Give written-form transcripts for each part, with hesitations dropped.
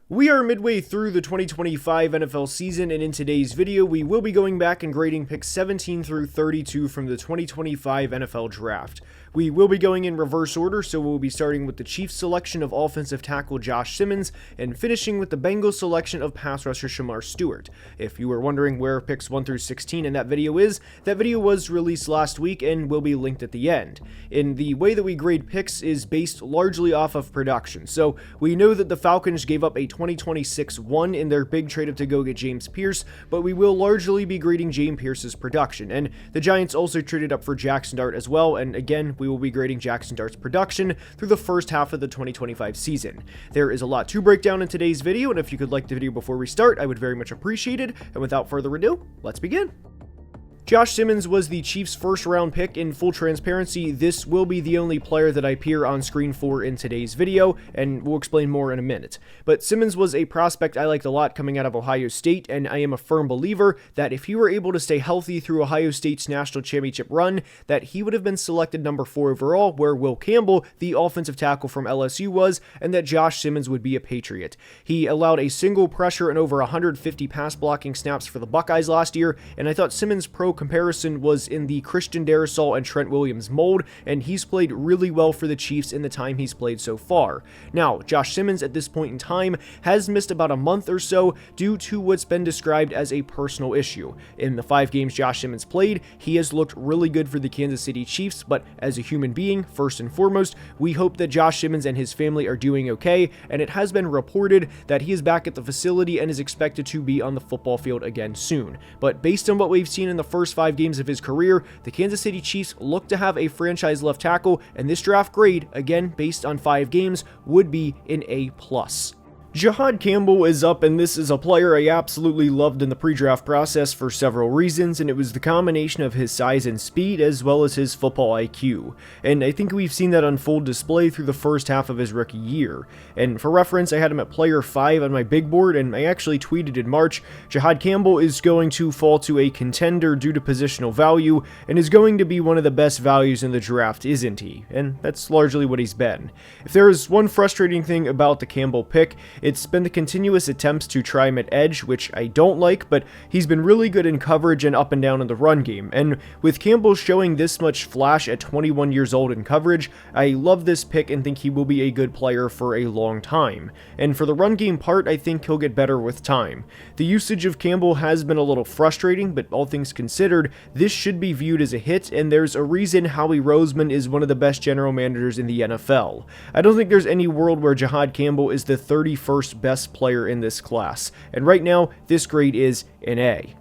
We are midway through the 2025 NFL season, and in today's video, we will be going back and grading picks 17 through 32 from the 2025 NFL Draft. We will be going in reverse order, so we'll be starting with the Chiefs selection of offensive tackle Josh Simmons, and finishing with the Bengals selection of pass rusher Shamar Stewart. If you were wondering where picks 1 through 16 in that video was released last week and will be linked at the end. And the way that we grade picks is based largely off of production, so we know that the Falcons gave up a 2026 1 in their big trade up to go get James Pierce, but we will largely be grading James Pierce's production. And the Giants also traded up for Jackson Dart as well, and again, we will be grading Jackson Dart's production through the first half of the 2025 season. There is a lot to break down in today's video, and if you could like the video before we start, I would very much appreciate it. And without further ado, let's begin. Josh Simmons was the Chiefs' first-round pick. In full transparency, this will be the only player that I appear on screen for in today's video, and we'll explain more in a minute. But Simmons was a prospect I liked a lot coming out of Ohio State, and I am a firm believer that if he were able to stay healthy through Ohio State's national championship run, that he would have been selected number 4 overall, where Will Campbell, the offensive tackle from LSU, was, and that Josh Simmons would be a Patriot. He allowed a single pressure and over 150 pass-blocking snaps for the Buckeyes last year, and I thought Simmons' pro comparison was in the Christian Darrisaw and Trent Williams mold, and he's played really well for the Chiefs in the time he's played so far. Now, Josh Simmons at this point in time has missed about a month or so due to what's been described as a personal issue. In the 5 games Josh Simmons played, he has looked really good for the Kansas City Chiefs, but as a human being, first and foremost, we hope that Josh Simmons and his family are doing okay, and it has been reported that he is back at the facility and is expected to be on the football field again soon. But based on what we've seen in the first 5 games of his career, the Kansas City Chiefs look to have a franchise left tackle, and this draft grade, again based on 5 games, would be an A+. Jahad Campbell is up, and this is a player I absolutely loved in the pre-draft process for several reasons, and it was the combination of his size and speed as well as his football IQ. And I think we've seen that on full display through the first half of his rookie year. And for reference, I had him at player 5 on my big board, and I actually tweeted in March, Jahad Campbell is going to fall to a contender due to positional value, and is going to be one of the best values in the draft, isn't he? And that's largely what he's been. If there is one frustrating thing about the Campbell pick, it's been the continuous attempts to try him at edge, which I don't like, but he's been really good in coverage and up and down in the run game. And with Campbell showing this much flash at 21 years old in coverage, I love this pick and think he will be a good player for a long time. And for the run game part, I think he'll get better with time. The usage of Campbell has been a little frustrating, but all things considered, this should be viewed as a hit, and there's a reason Howie Roseman is one of the best general managers in the NFL. I don't think there's any world where Jahad Campbell is the 31st best player in this class, and right now this grade is an A.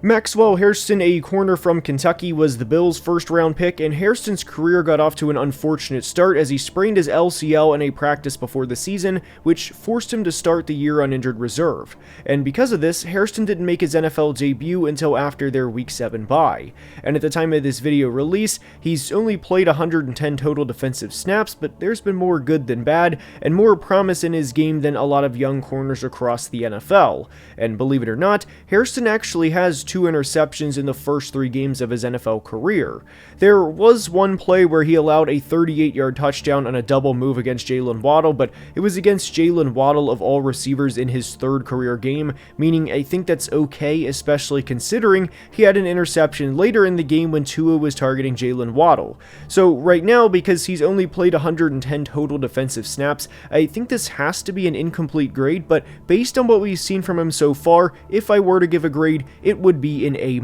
Maxwell Hairston, a corner from Kentucky, was the Bills' first-round pick, and Hairston's career got off to an unfortunate start as he sprained his LCL in a practice before the season, which forced him to start the year on injured reserve. And because of this, Hairston didn't make his NFL debut until after their Week 7 bye. And at the time of this video release, he's only played 110 total defensive snaps, but there's been more good than bad, and more promise in his game than a lot of young corners across the NFL. And believe it or not, Hairston actually has 2 interceptions in the first 3 games of his NFL career. There was one play where he allowed a 38-yard touchdown on a double move against Jalen Waddle, but it was against Jalen Waddle of all receivers in his 3rd career game, meaning I think that's okay, especially considering he had an interception later in the game when Tua was targeting Jalen Waddle. So right now, because he's only played 110 total defensive snaps, I think this has to be an incomplete grade, but based on what we've seen from him so far, if I were to give a grade, it would be an A-.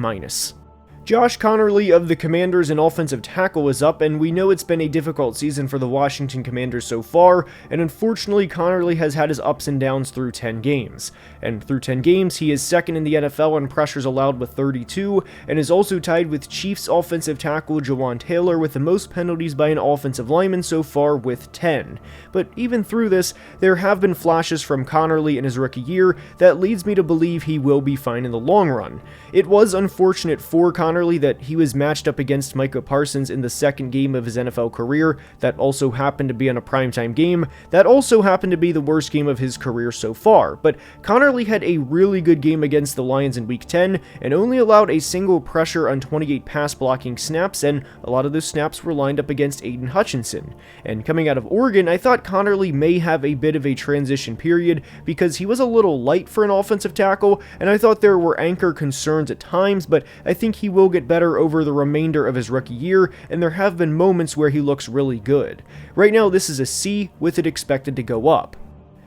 Josh Conerly of the Commanders, an offensive tackle, is up, and we know it's been a difficult season for the Washington Commanders so far, and unfortunately Conerly has had his ups and downs through 10 games. And through 10 games, he is 2nd in the NFL in pressures allowed with 32, and is also tied with Chiefs offensive tackle Jawan Taylor with the most penalties by an offensive lineman so far with 10. But even through this, there have been flashes from Conerly in his rookie year that leads me to believe he will be fine in the long run. It was unfortunate for Conerly Connerly that he was matched up against Micah Parsons in the second game of his NFL career. That also happened to be on a primetime game. That also happened to be the worst game of his career so far. But Connerly had a really good game against the Lions in Week 10 and only allowed a single pressure on 28 pass blocking snaps, and a lot of those snaps were lined up against Aiden Hutchinson. And coming out of Oregon, I thought Connerly may have a bit of a transition period because he was a little light for an offensive tackle, and I thought there were anchor concerns at times, but I think he will get better over the remainder of his rookie year, and there have been moments where he looks really good. Right now, this is a C, with it expected to go up.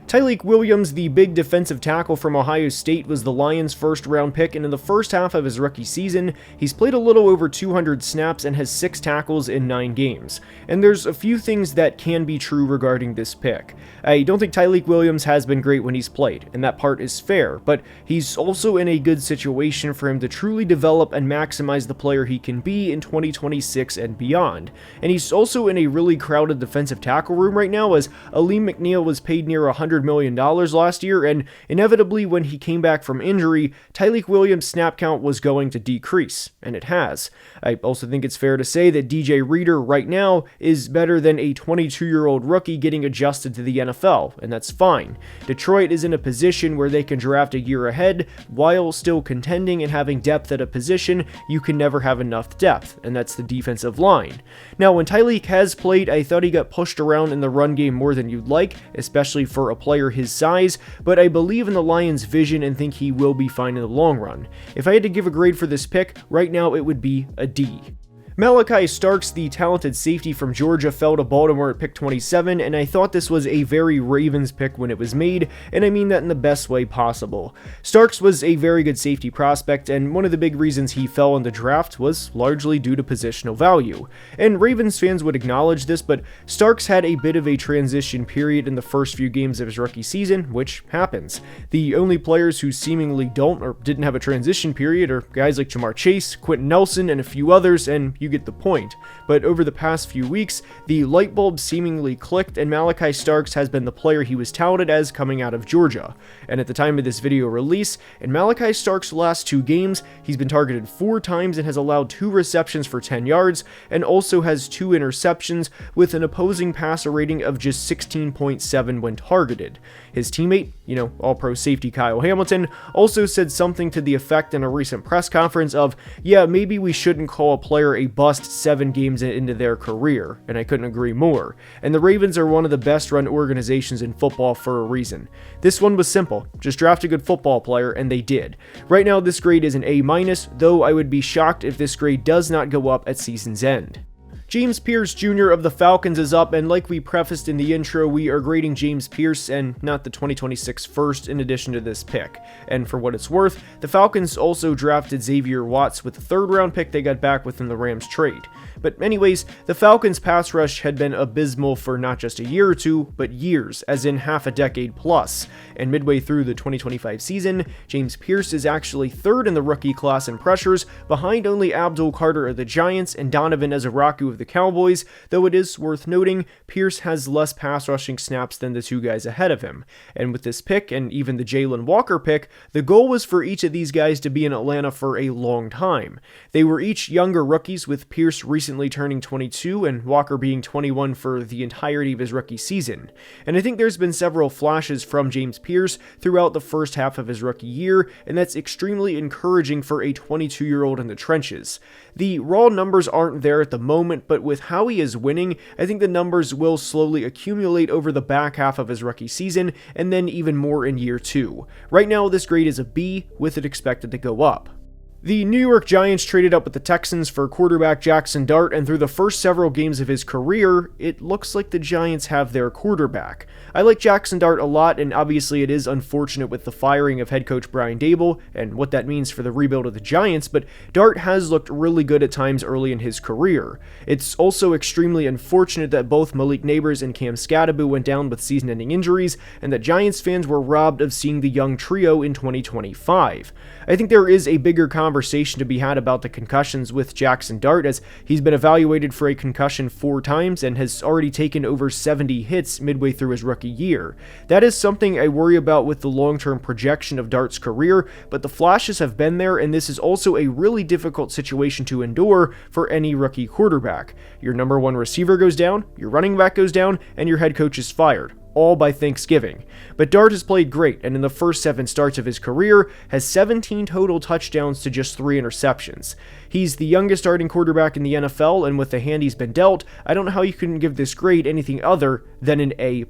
Tyleik Williams, the big defensive tackle from Ohio State, was the Lions' first-round pick, and in the first half of his rookie season, he's played a little over 200 snaps and has 6 tackles in 9 games. And there's a few things that can be true regarding this pick. I don't think Tyleik Williams has been great when he's played, and that part is fair, but he's also in a good situation for him to truly develop and maximize the player he can be in 2026 and beyond. And he's also in a really crowded defensive tackle room right now, as Aleem McNeil was paid near $100 million last year, and inevitably when he came back from injury, Tyleik Williams' snap count was going to decrease, and it has. I also think it's fair to say that DJ Reader right now is better than a 22-year-old rookie getting adjusted to the NFL, and that's fine. Detroit is in a position where they can draft a year ahead while still contending and having depth at a position you can never have enough depth, and that's the defensive line. Now, when Tyleik has played, I thought he got pushed around in the run game more than you'd like, especially for a player his size, but I believe in the Lions' vision and think he will be fine in the long run. If I had to give a grade for this pick, right now it would be a D. Malachi Starks, the talented safety from Georgia, fell to Baltimore at pick 27, and I thought this was a very Ravens pick when it was made, and I mean that in the best way possible. Starks was a very good safety prospect, and one of the big reasons he fell in the draft was largely due to positional value. And Ravens fans would acknowledge this, but Starks had a bit of a transition period in the first few games of his rookie season, which happens. The only players who seemingly don't or didn't have a transition period are guys like Jamar Chase, Quentin Nelson, and a few others, and you get the point. But over the past few weeks, the light bulb seemingly clicked, and Malachi Starks has been the player he was touted as coming out of Georgia. And at the time of this video release, in Malachi Starks' last 2 games, he's been targeted 4 times and has allowed 2 receptions for 10 yards, and also has 2 interceptions with an opposing passer rating of just 16.7 when targeted. His teammate, All-Pro safety Kyle Hamilton, also said something to the effect in a recent press conference of, yeah, maybe we shouldn't call a player a bust 7 games into their career, and I couldn't agree more. And the Ravens are one of the best run organizations in football for a reason. This one was simple, just draft a good football player, and they did. Right now this grade is an A-, though I would be shocked if this grade does not go up at season's end. James Pierce Jr. of the Falcons is up, and like we prefaced in the intro, we are grading James Pierce and not the 2026 first in addition to this pick. And for what it's worth, the Falcons also drafted Xavier Watts with the 3rd round pick they got back within the Rams trade. But anyways, the Falcons' pass rush had been abysmal for not just a year or 2, but years, as in half a decade plus. And midway through the 2025 season, James Pierce is actually 3rd in the rookie class in pressures, behind only Abdul Carter of the Giants and Donovan Ezaraku of the Cowboys, though it is worth noting, Pierce has less pass rushing snaps than the 2 guys ahead of him. And with this pick, and even the Jalen Walker pick, the goal was for each of these guys to be in Atlanta for a long time. They were each younger rookies, with Pierce recently turning 22 and Walker being 21 for the entirety of his rookie season. And I think there's been several flashes from James Pierce throughout the first half of his rookie year, and that's extremely encouraging for a 22-year-old in the trenches. The raw numbers aren't there at the moment, but with how he is winning, I think the numbers will slowly accumulate over the back half of his rookie season, and then even more in year 2. Right now, this grade is a B, with it expected to go up. The New York Giants traded up with the Texans for quarterback Jackson Dart, and through the first several games of his career, it looks like the Giants have their quarterback. I like Jackson Dart a lot, and obviously it is unfortunate with the firing of head coach Brian Daboll and what that means for the rebuild of the Giants, but Dart has looked really good at times early in his career. It's also extremely unfortunate that both Malik Nabers and Cam Skattebo went down with season-ending injuries, and that Giants fans were robbed of seeing the young trio in 2025. I think there is a bigger conversation conversation to be had about the concussions with Jackson Dart, as he's been evaluated for a concussion 4 times and has already taken over 70 hits midway through his rookie year. That is something I worry about with the long-term projection of Dart's career, but the flashes have been there, and this is also a really difficult situation to endure for any rookie quarterback. Your number 1 receiver goes down, your running back goes down, and your head coach is fired, all by Thanksgiving. But Dart has played great, and in the first 7 starts of his career, has 17 total touchdowns to just 3 interceptions. He's the youngest starting quarterback in the NFL, and with the hand he's been dealt, I don't know how you couldn't give this grade anything other than an A+.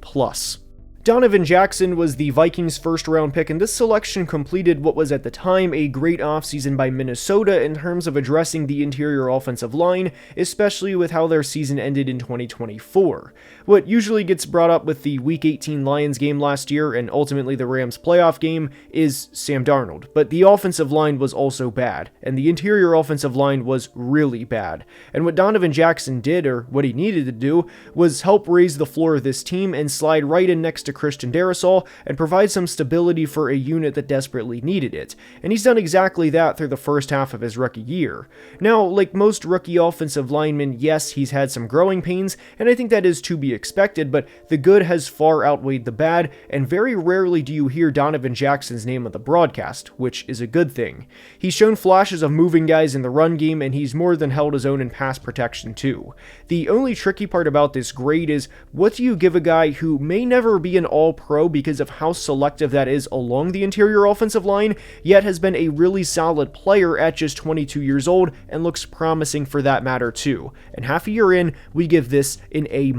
Donovan Jackson was the Vikings' first-round pick, and this selection completed what was at the time a great offseason by Minnesota in terms of addressing the interior offensive line, especially with how their season ended in 2024. What usually gets brought up with the Week 18 Lions game last year, and ultimately the Rams playoff game, is Sam Darnold, but the offensive line was also bad, and the interior offensive line was really bad. And what Donovan Jackson did, or what he needed to do, was help raise the floor of this team and slide right in next to Christian Darrisaw and provide some stability for a unit that desperately needed it, and he's done exactly that through the first half of his rookie year. Now, like most rookie offensive linemen, yes, he's had some growing pains, and I think that is to be expected, but the good has far outweighed the bad, and very rarely do you hear Donovan Jackson's name on the broadcast, which is a good thing. He's shown flashes of moving guys in the run game, and he's more than held his own in pass protection too. The only tricky part about this grade is, what do you give a guy who may never be an all-pro because of how selective that is along the interior offensive line, yet has been a really solid player at just 22 years old and looks promising for that matter too. And half a year in, we give this an A-.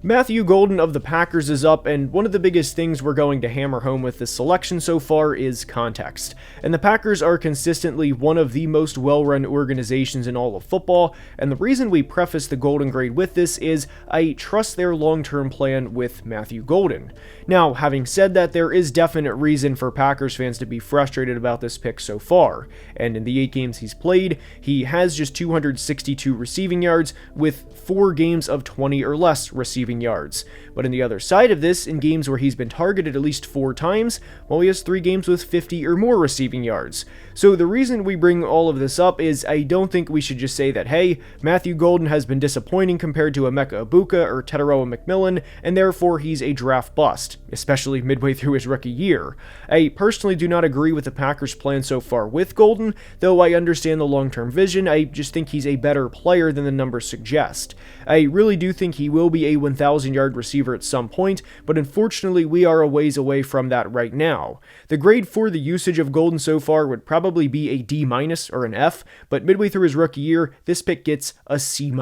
Matthew Golden of the Packers is up, and one of the biggest things we're going to hammer home with this selection so far is context. And the Packers are consistently one of the most well-run organizations in all of football, and the reason we preface the Golden grade with this is I trust their long-term plan with Matthew Golden. Now, having said that, there is definite reason for Packers fans to be frustrated about this pick so far, and in the 8 games he's played, he has just 262 receiving yards with 4 games of 20 or less receiving yards. But on the other side of this, in games where he's been targeted at least 4 times, well, he has 3 games with 50 or more receiving yards. So the reason we bring all of this up is I don't think we should just say that, hey, Matthew Golden has been disappointing compared to Emeka Egbuka or Teteroa McMillan, and therefore he's a draft bust, especially midway through his rookie year. I personally do not agree with the Packers' plan so far with Golden, though I understand the long-term vision. I just think he's a better player than the numbers suggest. I really do think he will be a 1,000-yard receiver at some point, but unfortunately we are a ways away from that right now. The grade for the usage of Golden so far would probably be a D- or an F, but midway through his rookie year, this pick gets a C-.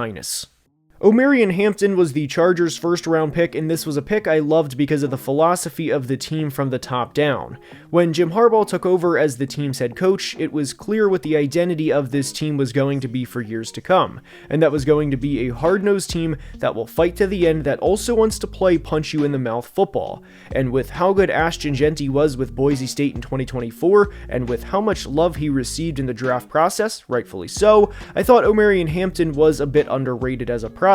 Omarion Hampton was the Chargers' first-round pick, and this was a pick I loved because of the philosophy of the team from the top down. When Jim Harbaugh took over as the team's head coach, it was clear what the identity of this team was going to be for years to come, and that was going to be a hard-nosed team that will fight to the end that also wants to play punch-you-in-the-mouth football. And with how good Ashton Jeanty was with Boise State in 2024, and with how much love he received in the draft process, rightfully so, I thought Omarion Hampton was a bit underrated as a prospect,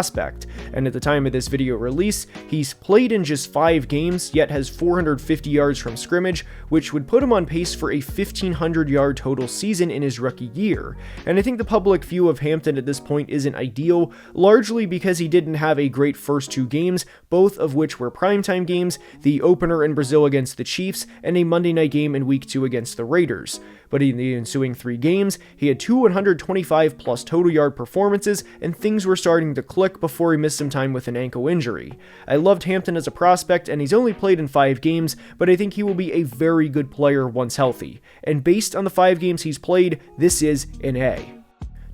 and at the time of this video release, he's played in just 5 games, yet has 450 yards from scrimmage, which would put him on pace for a 1,500-yard total season in his rookie year. And I think the public view of Hampton at this point isn't ideal, largely because he didn't have a great first 2 games, both of which were primetime games, the opener in Brazil against the Chiefs, and a Monday night game in Week 2 against the Raiders. But in the ensuing 3 games, he had 2 125-plus total yard performances, and things were starting to click before he missed some time with an ankle injury. I loved Hampton as a prospect, and he's only played in 5 games, but I think he will be a very good player once healthy. And based on the 5 games he's played, this is an A.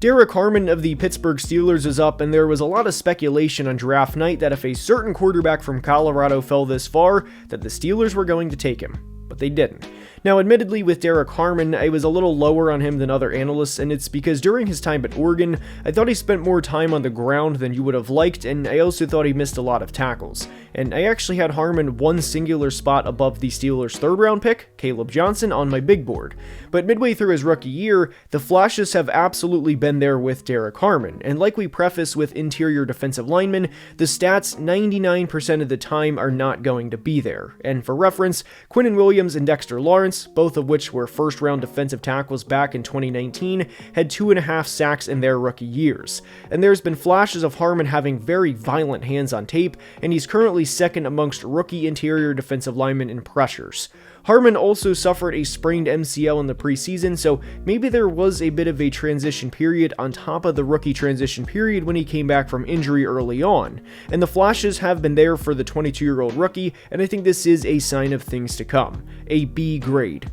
Derek Harmon of the Pittsburgh Steelers is up, and there was a lot of speculation on draft night that if a certain quarterback from Colorado fell this far, that the Steelers were going to take him. But they didn't. Now, admittedly, with Derek Harmon, I was a little lower on him than other analysts, and it's because during his time at Oregon, I thought he spent more time on the ground than you would have liked, and I also thought he missed a lot of tackles. And I actually had Harmon one singular spot above the Steelers' 3rd-round pick, Caleb Johnson, on my big board. But midway through his rookie year, the flashes have absolutely been there with Derek Harmon, and like we preface with interior defensive linemen, the stats 99% of the time are not going to be there. And for reference, Quinnen Williams Williams and Dexter Lawrence, both of which were first-round defensive tackles back in 2019, had 2.5 sacks in their rookie years. And there's been flashes of Harmon having very violent hands on tape, and he's currently second amongst rookie interior defensive linemen in pressures. Harmon also suffered a sprained MCL in the preseason, so maybe there was a bit of a transition period on top of the rookie transition period when he came back from injury early on. And the flashes have been there for the 22-year-old rookie, and I think this is a sign of things to come. A B grade.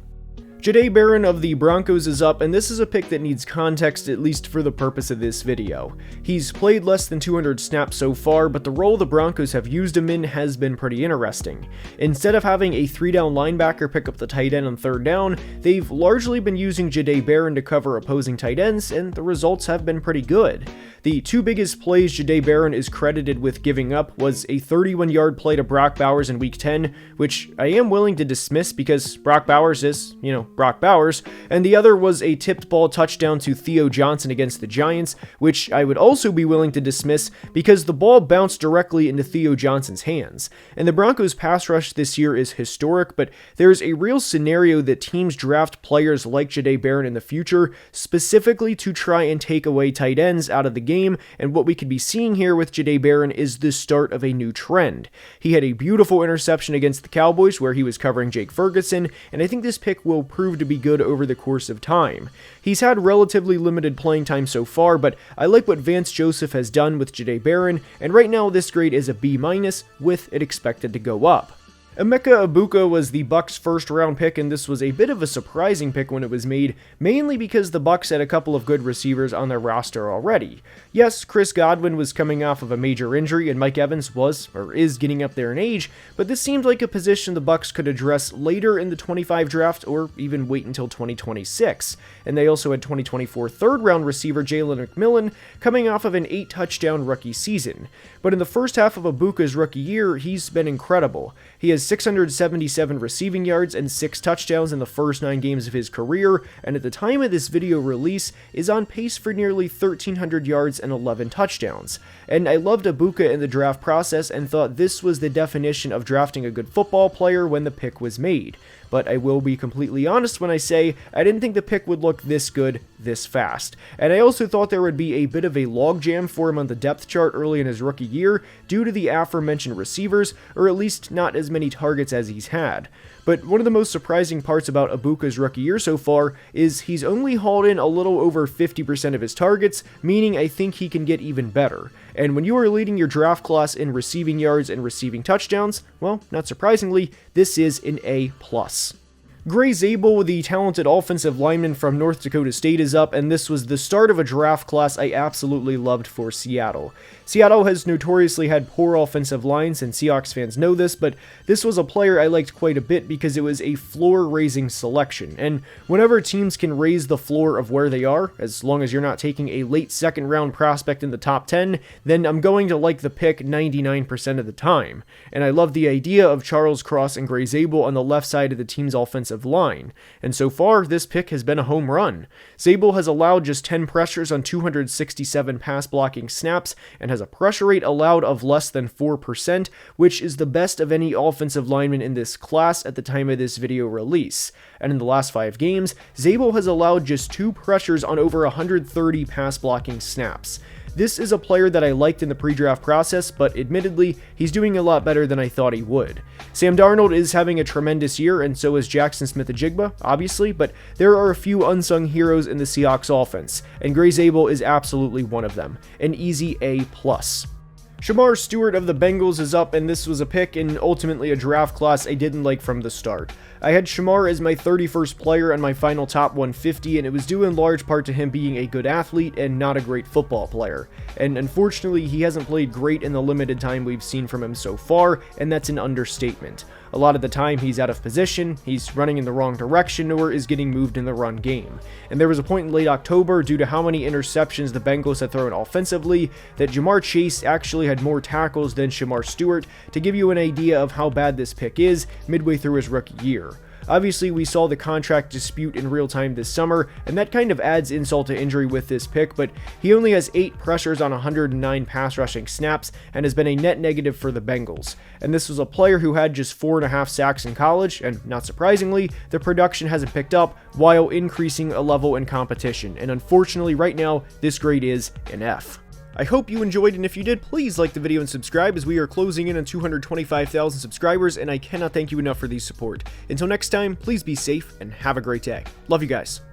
Jahdae Barron of the Broncos is up, and this is a pick that needs context, at least for the purpose of this video. He's played less than 200 snaps so far, but the role the Broncos have used him in has been pretty interesting. Instead of having a 3-down linebacker pick up the tight end on 3rd down, they've largely been using Jahdae Barron to cover opposing tight ends, and the results have been pretty good. The two biggest plays Jahdae Barron is credited with giving up was a 31-yard play to Brock Bowers in Week 10, which I am willing to dismiss because Brock Bowers is, Brock Bowers, and the other was a tipped ball touchdown to Theo Johnson against the Giants, which I would also be willing to dismiss because the ball bounced directly into Theo Johnson's hands. And the Broncos' pass rush this year is historic, but there's a real scenario that teams draft players like Jahdae Barron in the future, specifically to try and take away tight ends out of the game, and what we could be seeing here with Jahdae Barron is the start of a new trend. He had a beautiful interception against the Cowboys where he was covering Jake Ferguson, and I think this pick will prove to be good over the course of time. He's had relatively limited playing time so far, but I like what Vance Joseph has done with Jahdae Barron, and right now this grade is a B-, with it expected to go up. Emeka Egbuka was the Bucs' first-round pick, and this was a bit of a surprising pick when it was made, mainly because the Bucs had a couple of good receivers on their roster already. Yes, Chris Godwin was coming off of a major injury, and Mike Evans was, or is, getting up there in age, but this seemed like a position the Bucs could address later in the 25 draft, or even wait until 2026. And they also had 2024 third-round receiver Jalen McMillan coming off of an 8-touchdown rookie season. But in the first half of Egbuka's rookie year, he's been incredible. He has 677 receiving yards and 6 touchdowns in the first 9 games of his career, and at the time of this video release is on pace for nearly 1,300 yards and 11 touchdowns. And I loved Egbuka in the draft process and thought this was the definition of drafting a good football player when the pick was made. But I will be completely honest when I say I didn't think the pick would look this good this fast. And I also thought there would be a bit of a logjam for him on the depth chart early in his rookie year due to the aforementioned receivers, or at least not as many targets as he's had. But one of the most surprising parts about Egbuka's rookie year so far is he's only hauled in a little over 50% of his targets, meaning I think he can get even better. And when you are leading your draft class in receiving yards and receiving touchdowns, well, not surprisingly, this is an A+. Gray Zabel, the talented offensive lineman from North Dakota State, is up, and this was the start of a draft class I absolutely loved for Seattle. Seattle has notoriously had poor offensive lines, and Seahawks fans know this, but this was a player I liked quite a bit because it was a floor-raising selection, and whenever teams can raise the floor of where they are, as long as you're not taking a late second-round prospect in the top 10, then I'm going to like the pick 99% of the time. And I love the idea of Charles Cross and Gray Zabel on the left side of the team's offensive line, and so far this pick has been a home run. Zabel has allowed just 10 pressures on 267 pass blocking snaps and has a pressure rate allowed of less than 4%, which is the best of any offensive lineman in this class at the time of this video release. And in the last 5 games, Zabel has allowed just 2 pressures on over 130 pass blocking snaps. This is a player that I liked in the pre-draft process, but admittedly, he's doing a lot better than I thought he would. Sam Darnold is having a tremendous year, and so is Jackson Smith-Njigba, obviously, but there are a few unsung heroes in the Seahawks offense, and Gray Zabel is absolutely one of them. An easy A+. Shamar Stewart of the Bengals is up, and this was a pick and ultimately a draft class I didn't like from the start. I had Shamar as my 31st player on my final top 150, and it was due in large part to him being a good athlete and not a great football player. And unfortunately, he hasn't played great in the limited time we've seen from him so far, and that's an understatement. A lot of the time he's out of position, he's running in the wrong direction, or is getting moved in the run game. And there was a point in late October, due to how many interceptions the Bengals had thrown offensively, that Jamar Chase actually had more tackles than Shamar Stewart, to give you an idea of how bad this pick is midway through his rookie year. Obviously, we saw the contract dispute in real time this summer, and that kind of adds insult to injury with this pick, but he only has 8 pressures on 109 pass rushing snaps and has been a net negative for the Bengals. And this was a player who had just 4.5 sacks in college, and not surprisingly, the production hasn't picked up while increasing a level in competition, and unfortunately right now, this grade is an F. I hope you enjoyed, and if you did, please like the video and subscribe as we are closing in on 225,000 subscribers, and I cannot thank you enough for the support. Until next time, please be safe and have a great day. Love you guys.